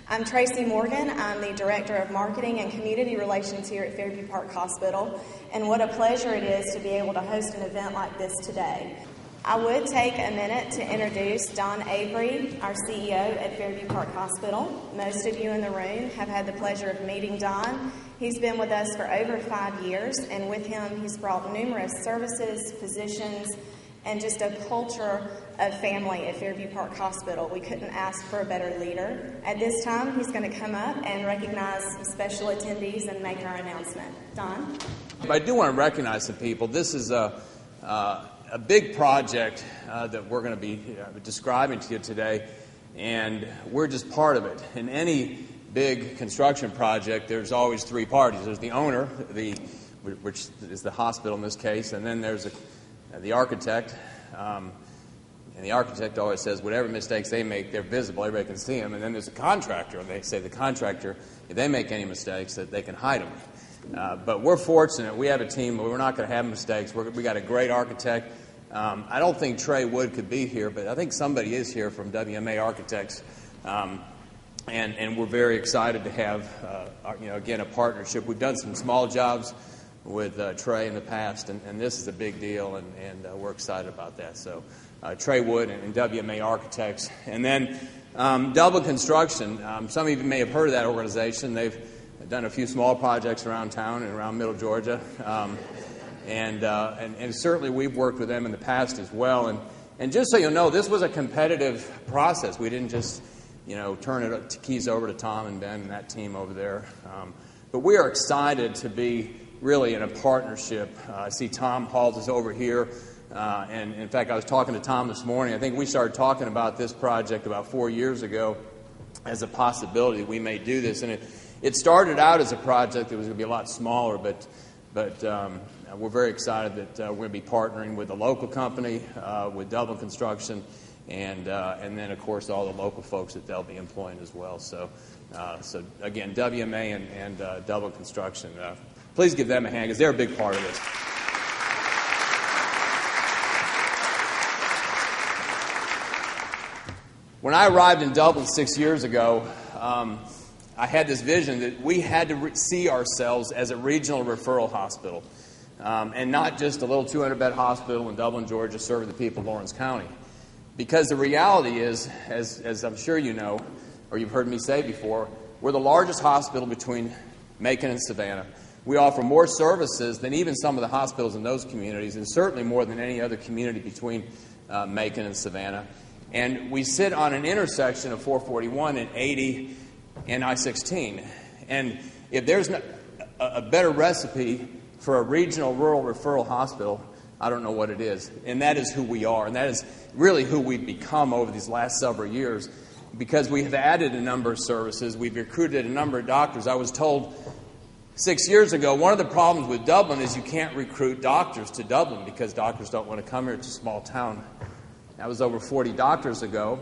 I'm Tracy Morgan. I'm the Director of Marketing and Community Relations here at Fairview Park Hospital, and what a pleasure it is to be able to host an event like this today. I would take a minute to introduce Don Avery, our CEO at Fairview Park Hospital. Most of you in the room have had the pleasure of meeting Don. He's been with us for over 5 years, and with him he's brought numerous services, physicians, and just a culture of family at Fairview Park Hospital. We couldn't ask for a better leader. At this time, he's going to come up and recognize some special attendees and make our announcement. Don? I do want to recognize some people. This is a big project that we're going to be describing to you today, and we're just part of it. In any big construction project, there's always three parties. There's the owner, which is the hospital in this case, and then there's the architect, and the architect always says whatever mistakes they make, they're visible, everybody can see them. And then there's a contractor, and they say the contractor, if they make any mistakes, that they can hide them. But we're fortunate. We have a team where we're not going to have mistakes. We got a great architect. I don't think Trey Wood could be here, but I think somebody is here from WMA Architects. And we're very excited to have, again, a partnership. We've done some small jobs with Trey in the past, and this is a big deal, and we're excited about that. So Trey Wood and WMA Architects. And then Double Construction. Some of you may have heard of that organization. They've done a few small projects around town and around Middle Georgia. And certainly we've worked with them in the past as well. And just so you know, this was a competitive process. We didn't just, turn the keys over to Tom and Ben and that team over there. But we are excited to be really in a partnership. I see Tom Halt is over here. And in fact, I was talking to Tom this morning. I think we started talking about this project about 4 years ago as a possibility that we may do this. And it started out as a project that was going to be a lot smaller, but we're very excited that we're going to be partnering with a local company, with Dublin Construction, and then, of course, all the local folks that they'll be employing as well. So again, WMA and Dublin Construction, please give them a hand because they're a big part of this. When I arrived in Dublin 6 years ago, I had this vision that we had to see ourselves as a regional referral hospital, and not just a little 200-bed hospital in Dublin, Georgia, serving the people of Lawrence County. Because the reality is, as I'm sure you know, or you've heard me say before, we're the largest hospital between Macon and Savannah. We offer more services than even some of the hospitals in those communities, and certainly more than any other community between Macon and Savannah. And we sit on an intersection of 441 and 80 and I-16. And if there's a better recipe for a regional rural referral hospital, I don't know what it is. And that is who we are. And that is really who we've become over these last several years, because we have added a number of services. We've recruited a number of doctors. I was told 6 years ago, one of the problems with Dublin is you can't recruit doctors to Dublin because doctors don't want to come here. It's a small town. That was over 40 doctors ago.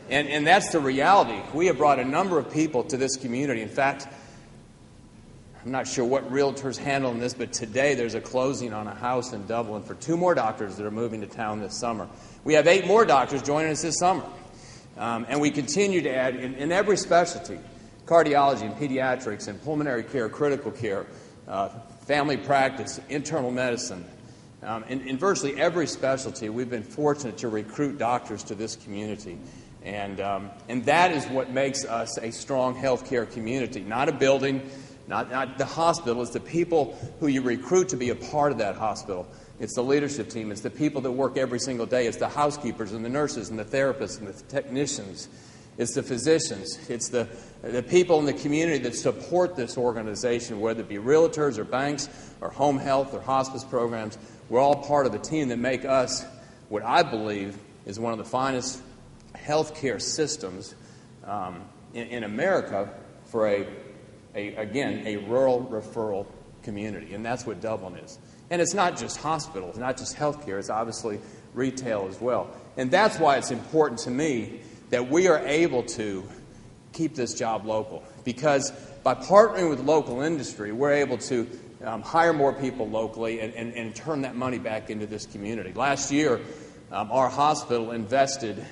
And that's the reality. We have brought a number of people to this community. In fact, I'm not sure what realtor's handling this, but today there's a closing on a house in Dublin for 2 more doctors that are moving to town this summer. We have 8 more doctors joining us this summer. And we continue to add in every specialty, cardiology and pediatrics and pulmonary care, critical care, family practice, internal medicine. In virtually every specialty, we've been fortunate to recruit doctors to this community. And that is what makes us a strong healthcare community. Not a building, not the hospital. It's the people who you recruit to be a part of that hospital. It's the leadership team. It's the people that work every single day. It's the housekeepers and the nurses and the therapists and the technicians. It's the physicians. It's the people in the community that support this organization, whether it be realtors or banks or home health or hospice programs. We're all part of the team that make us what I believe is one of the finest healthcare systems in America for a rural referral community. And that's what Dublin is. And it's not just hospitals, not just healthcare. It's obviously retail as well. And that's why it's important to me that we are able to keep this job local. Because by partnering with local industry, we're able to hire more people locally and turn that money back into this community. Last year, our hospital invested,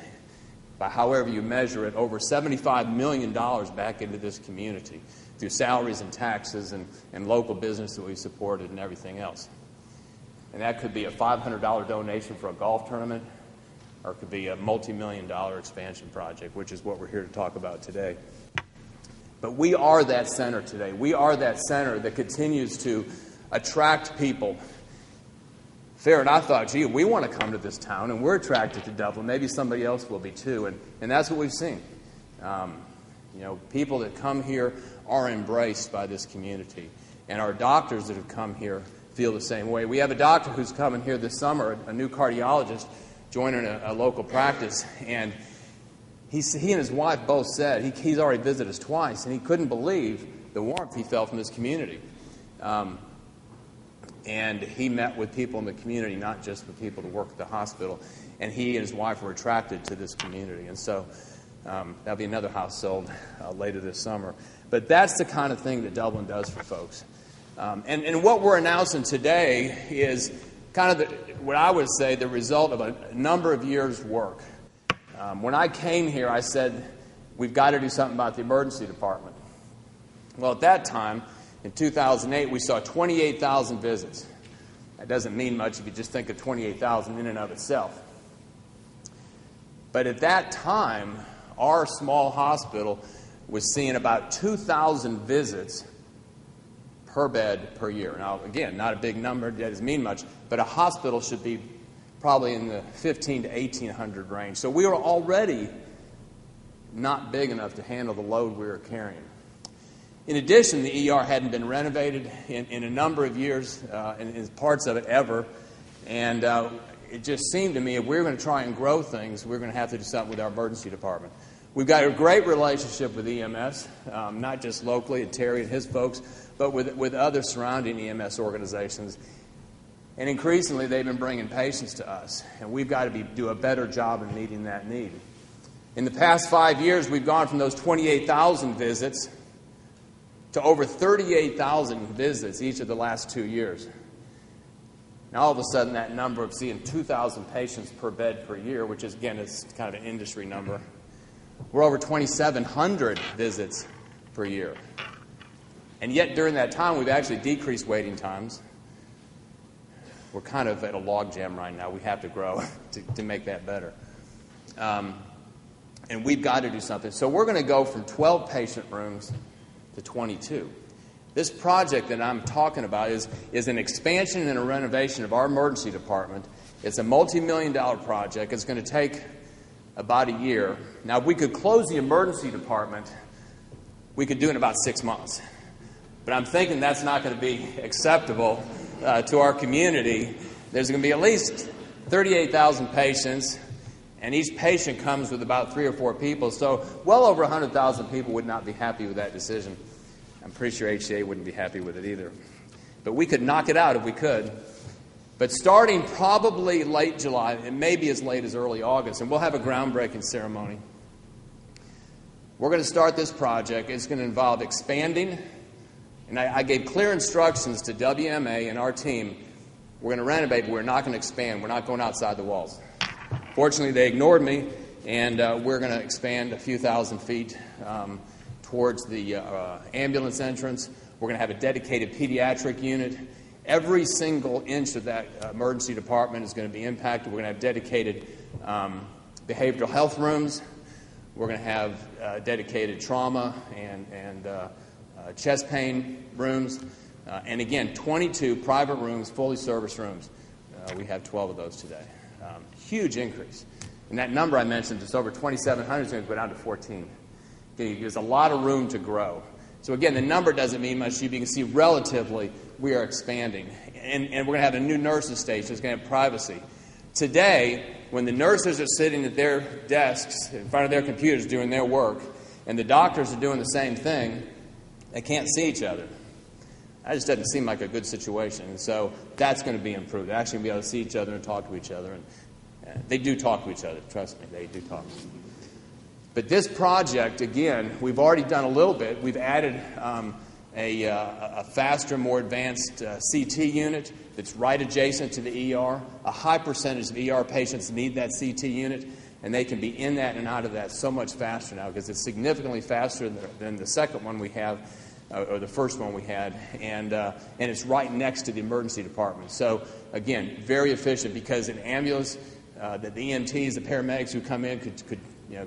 by however you measure it, over $75 million back into this community through salaries and taxes and local business that we supported and everything else. And that could be a $500 donation for a golf tournament, or it could be a multi-million-dollar expansion project, which is what we're here to talk about today. But we are that center today. We are that center that continues to attract people. Fair, and I thought, gee, we want to come to this town, and we're attracted to Dublin. Maybe somebody else will be too, and that's what we've seen. People that come here are embraced by this community, and our doctors that have come here feel the same way. We have a doctor who's coming here this summer, a new cardiologist, joining a local practice, and he and his wife both said he's already visited us twice, and he couldn't believe the warmth he felt from this community. And he met with people in the community, not just with people that work at the hospital, and he and his wife were attracted to this community. And so that'll be another house sold later this summer. But that's the kind of thing that Dublin does for folks. And what we're announcing today is kind of what I would say the result of a number of years' work. When I came here, I said, we've got to do something about the emergency department. Well, at that time, in 2008, we saw 28,000 visits. That doesn't mean much if you just think of 28,000 in and of itself. But at that time, our small hospital was seeing about 2,000 visits per bed per year. Now, again, not a big number, that doesn't mean much, but a hospital should be probably in the 1,500 to 1,800 range. So we were already not big enough to handle the load we were carrying. In addition, the ER hadn't been renovated in a number of years, in parts of it ever, and it just seemed to me if we were going to try and grow things, we were going to have to do something with our emergency department. We've got a great relationship with EMS, not just locally at Terry and his folks, but with other surrounding EMS organizations. And increasingly, they've been bringing patients to us, and we've got to do a better job in meeting that need. In the past 5 years, we've gone from those 28,000 visits to over 38,000 visits each of the last 2 years. Now, all of a sudden, that number of seeing 2,000 patients per bed per year, which is, again, is kind of an industry number, we're over 2,700 visits per year. And yet, during that time, we've actually decreased waiting times. We're kind of at a logjam right now. We have to grow to make that better. And we've got to do something. So we're going to go from 12 patient rooms to 22. This project that I'm talking about is an expansion and a renovation of our emergency department. It's a multi-million-dollar project. It's going to take about a year. Now, if we could close the emergency department, we could do it in about 6 months. But I'm thinking that's not going to be acceptable to our community. There's going to be at least 38,000 patients, and each patient comes with about 3 or 4 people. So well over 100,000 people would not be happy with that decision. I'm pretty sure HCA wouldn't be happy with it either. But we could knock it out if we could. But starting probably late July, and maybe as late as early August, and we'll have a groundbreaking ceremony, we're going to start this project. It's going to involve expanding, and I gave clear instructions to WMA and our team. We're going to renovate, but we're not going to expand. We're not going outside the walls. Fortunately, they ignored me, and we're going to expand a few thousand feet towards the ambulance entrance. We're going to have a dedicated pediatric unit. Every single inch of that emergency department is going to be impacted. We're going to have dedicated behavioral health rooms. We're going to have dedicated trauma and chest pain rooms. And again, 22 private rooms, fully serviced rooms. We have 12 of those today. Huge increase. And that number I mentioned, just over 2,700, is going to go down to 14. Okay, there's a lot of room to grow. So again, the number doesn't mean much to you. You can see relatively we are expanding. And we're going to have a new nurses station. It's going to have privacy. Today, when the nurses are sitting at their desks in front of their computers doing their work, and the doctors are doing the same thing, they can't see each other. That just doesn't seem like a good situation. And so that's going to be improved. They're actually going to be able to see each other and talk to each other. And they do talk to each other. Trust me, they do talk. But this project, again, we've already done a little bit. We've added a faster, more advanced CT unit that's right adjacent to the ER. A high percentage of ER patients need that CT unit, and they can be in that and out of that so much faster now because it's significantly faster than the second one we have, or the first one we had, and it's right next to the emergency department. So, again, very efficient because an ambulance, the EMTs, the paramedics who come in could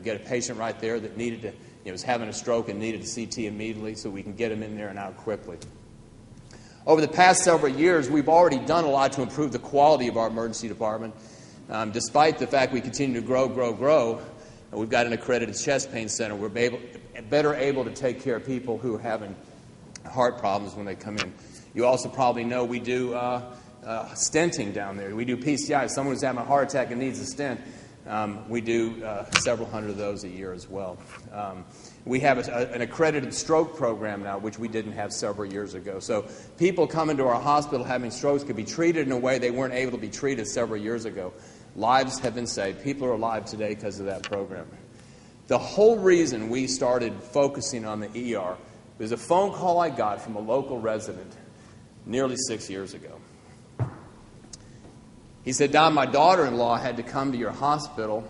get a patient right there that needed to, was having a stroke and needed a CT immediately, so we can get them in there and out quickly. Over the past several years, we've already done a lot to improve the quality of our emergency department. Despite the fact we continue to grow, we've got an accredited chest pain center. We're better able to take care of people who are having heart problems when they come in. You also probably know we do stenting down there. We do PCI. If someone who's having a heart attack and needs a stent, we do several hundred of those a year as well. We have an accredited stroke program now, which we didn't have several years ago. So people coming to our hospital having strokes could be treated in a way they weren't able to be treated several years ago. Lives have been saved. People are alive today because of that program. The whole reason we started focusing on the ER was a phone call I got from a local resident nearly 6 years ago. He said, "Don, my daughter-in-law had to come to your hospital.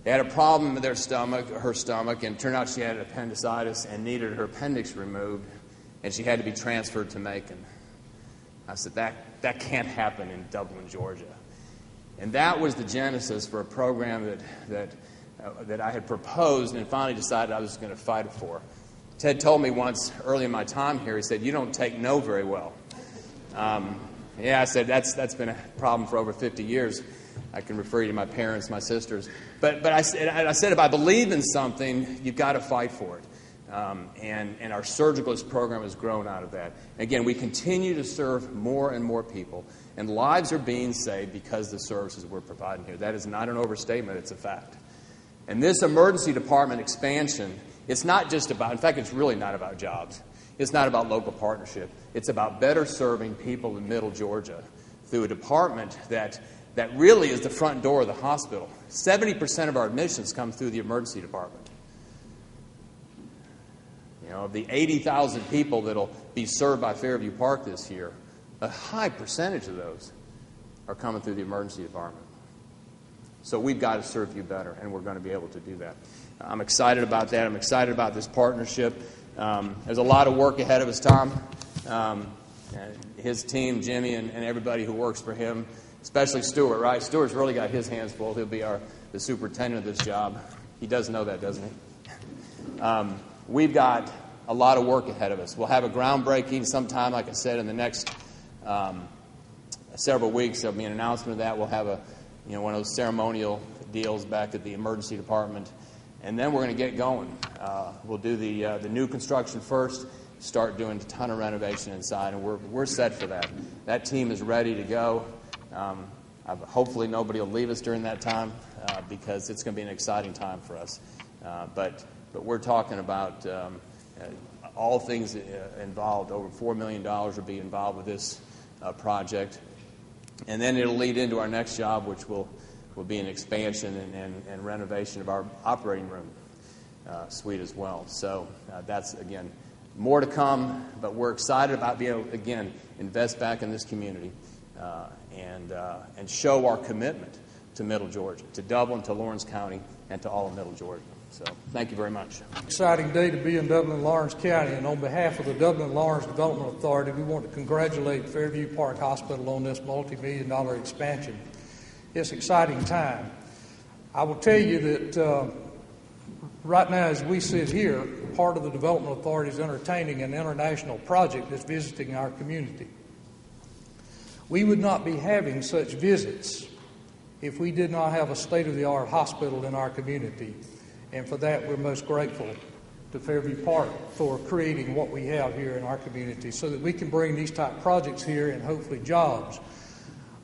They had a problem with her stomach, and it turned out she had appendicitis and needed her appendix removed, and she had to be transferred to Macon." I said, that can't happen in Dublin, Georgia. And that was the genesis for a program that I had proposed and finally decided I was going to fight it for. Ted told me once early in my time here, he said, "You don't take no very well." Yeah, I said, that's been a problem for over 50 years. I can refer you to my parents, my sisters. But I said, if I believe in something, you've got to fight for it. And our surgicalist program has grown out of that. Again, we continue to serve more and more people, and lives are being saved because of the services we're providing here. That is not an overstatement, it's a fact. And this emergency department expansion, it's not just about, in fact, it's really not about jobs. It's not about local partnership. It's about better serving people in Middle Georgia through a department that really is the front door of the hospital. 70% of our admissions come through the emergency department. Of the 80,000 people that will be served by Fairview Park this year, a high percentage of those are coming through the emergency department. So we've got to serve you better, and we're going to be able to do that. I'm excited about that. I'm excited about this partnership. There's a lot of work ahead of us, Tom. His team, Jimmy, and everybody who works for him, especially Stuart, right? Stuart's really got his hands full. He'll be the superintendent of this job. He does know that, doesn't he? We've got a lot of work ahead of us. We'll have a groundbreaking sometime, like I said, in the next several weeks. There'll be an announcement of that. We'll have one of those ceremonial deals back at the emergency department. And then we're going to get going. We'll do the new construction first, start doing a ton of renovation inside, and we're set for that. That team is ready to go. Hopefully nobody will leave us during that time because it's going to be an exciting time for us. But we're talking about all things involved. Over $4 million will be involved with this project. And then it'll lead into our next job, which will be an expansion and renovation of our operating room suite as well. So that's, again, more to come, but we're excited about being able to, again, invest back in this community and show our commitment to Middle Georgia, to Dublin, to Lawrence County, and to all of Middle Georgia. So thank you very much. Exciting day to be in Dublin, Lawrence County, and on behalf of the Dublin Lawrence Development Authority, we want to congratulate Fairview Park Hospital on this multi-million-dollar expansion. It's an exciting time. I will tell you that right now as we sit here, part of the Development Authority is entertaining an international project that's visiting our community. We would not be having such visits if we did not have a state-of-the-art hospital in our community. And for that, we're most grateful to Fairview Park for creating what we have here in our community so that we can bring these type of projects here and hopefully jobs.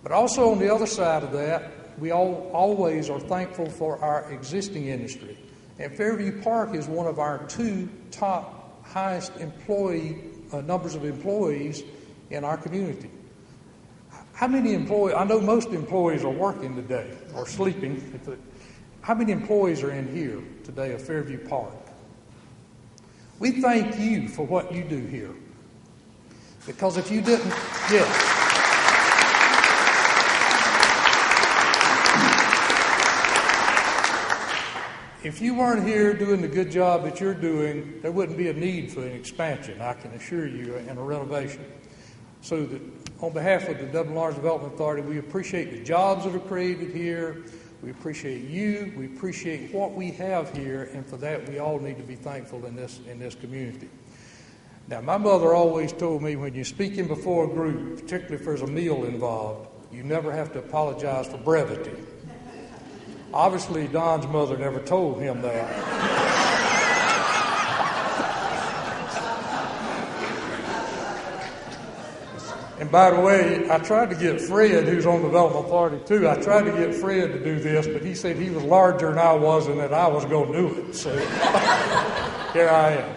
But also on the other side of that, we always are thankful for our existing industry. And Fairview Park is one of our two top highest numbers of employees in our community. How many employees? I know most employees are working today or sleeping. How many employees are in here today of Fairview Park? We thank you for what you do here. Because if you didn't, yes. If you weren't here doing the good job that you're doing, there wouldn't be a need for an expansion, I can assure you, and a renovation. So that on behalf of the Dublin Lawrence Development Authority, we appreciate the jobs that are created here. We appreciate you. We appreciate what we have here, and for that we all need to be thankful in this community. Now, my mother always told me when you're speaking before a group, particularly if there's a meal involved, you never have to apologize for brevity. Obviously, Don's mother never told him that. And by the way, I tried to get Fred, who's on the Development Authority too, I tried to get Fred to do this, but he said he was larger than I was and that I was going to do it. So here I am.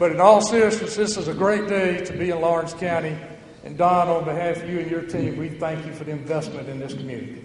But in all seriousness, this is a great day to be in Lawrence County. And Don, on behalf of you and your team, we thank you for the investment in this community.